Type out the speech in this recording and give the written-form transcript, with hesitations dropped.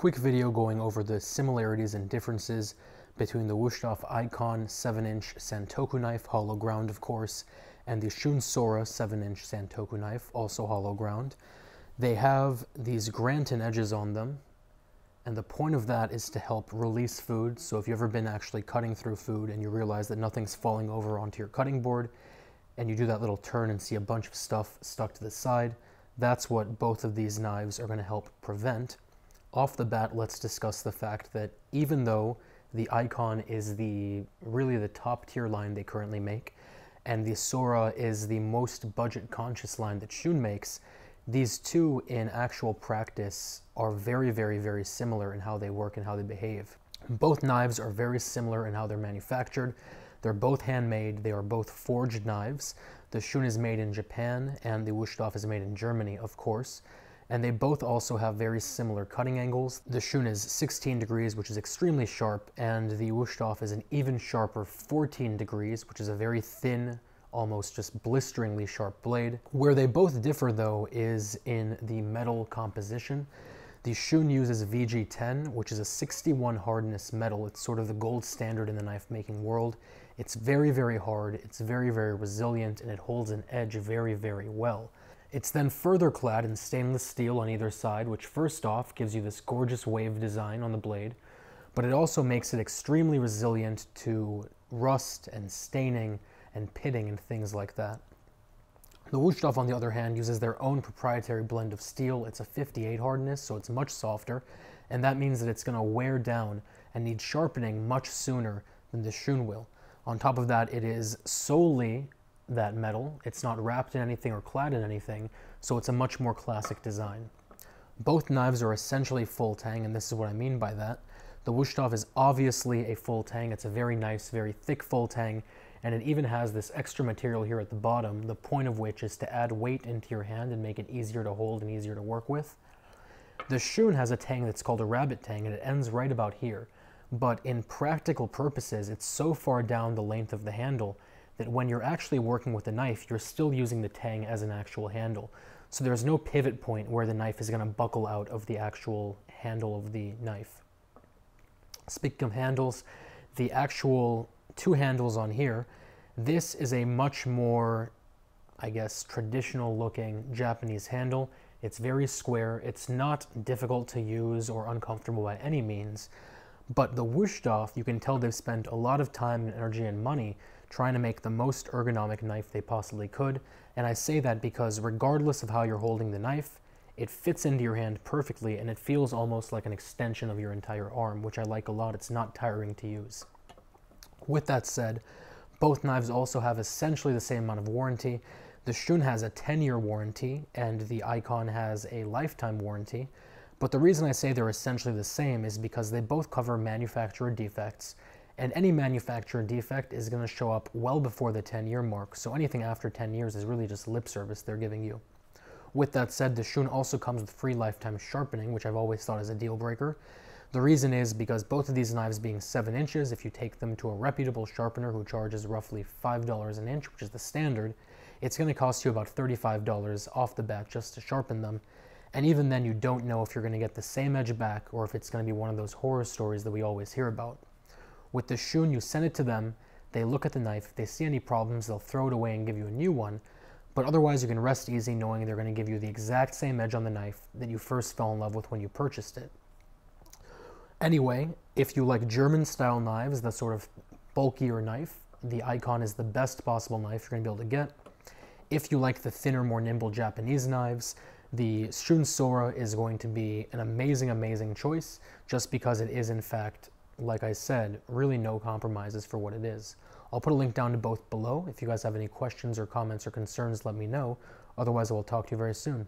quick video going over the similarities and differences between the Wusthof Ikon 7-inch Santoku knife, hollow ground of course, and the Shun Sora 7-inch Santoku knife, also hollow ground. They have these granite edges on them, and the point of that is to help release food. So if you've ever been actually cutting through food and you realize that nothing's falling over onto your cutting board, and you do that little turn and see a bunch of stuff stuck to the side, that's what both of these knives are going to help prevent. Off the bat, let's discuss the fact that even though the Ikon is really the top tier line they currently make, and the Sora is the most budget conscious line that Shun makes, these two in actual practice are very, very, very similar in how they work and how they behave. Both knives are very similar in how they're manufactured. They're both handmade. They are both forged knives. The Shun is made in Japan and the Wusthof is made in Germany, of course. And they both also have very similar cutting angles. The Shun is 16 degrees, which is extremely sharp, and the Wusthof is an even sharper 14 degrees, which is a very thin, almost just blisteringly sharp blade. Where they both differ though is in the metal composition. The Shun uses VG10, which is a 61 hardness metal. It's sort of the gold standard in the knife making world. It's very, very hard, it's very, very resilient, and it holds an edge very, very well. It's then further clad in stainless steel on either side, which first off gives you this gorgeous wave design on the blade, but it also makes it extremely resilient to rust and staining and pitting and things like that. The Wusthof, on the other hand, uses their own proprietary blend of steel. It's a 58 hardness, so it's much softer, and that means that it's going to wear down and need sharpening much sooner than the Shun will. On top of that, it is solely that metal. It's not wrapped in anything or clad in anything, so it's a much more classic design. Both knives are essentially full tang, and this is what I mean by that. The Wusthof is obviously a full tang. It's a very nice, very thick full tang, and it even has this extra material here at the bottom, the point of which is to add weight into your hand and make it easier to hold and easier to work with. The Shun has a tang that's called a rabbit tang, and it ends right about here. But in practical purposes, it's so far down the length of the handle that when you're actually working with the knife, you're still using the tang as an actual handle. So there's no pivot point where the knife is going to buckle out of the actual handle of the knife. Speaking of handles, the actual two handles on here, this is a much more, I guess, traditional looking Japanese handle. It's very square. It's not difficult to use or uncomfortable by any means. But the Wusthof, you can tell they've spent a lot of time and energy and money trying to make the most ergonomic knife they possibly could. And I say that because regardless of how you're holding the knife, it fits into your hand perfectly and it feels almost like an extension of your entire arm, which I like a lot. It's not tiring to use. With that said, both knives also have essentially the same amount of warranty. The Shun has a 10-year warranty and the Ikon has a lifetime warranty. But the reason I say they're essentially the same is because they both cover manufacturer defects, and any manufacturer defect is going to show up well before the 10-year mark, so anything after 10 years is really just lip service they're giving you. With that said, the Shun also comes with free lifetime sharpening, which I've always thought is a deal breaker. The reason is because both of these knives being 7 inches, if you take them to a reputable sharpener who charges roughly $5 an inch, which is the standard, it's going to cost you about $35 off the bat just to sharpen them. And even then, you don't know if you're going to get the same edge back or if it's going to be one of those horror stories that we always hear about. With the Shun, you send it to them, they look at the knife, if they see any problems, they'll throw it away and give you a new one. But otherwise, you can rest easy knowing they're going to give you the exact same edge on the knife that you first fell in love with when you purchased it. Anyway, if you like German-style knives, the sort of bulkier knife, the Ikon is the best possible knife you're going to be able to get. If you like the thinner, more nimble Japanese knives, the Shun Sora is going to be an amazing, amazing choice, just because it is, in fact, like I said, really no compromises for what it is. I'll put a link down to both below. If you guys have any questions or comments or concerns, let me know. Otherwise, I will talk to you very soon.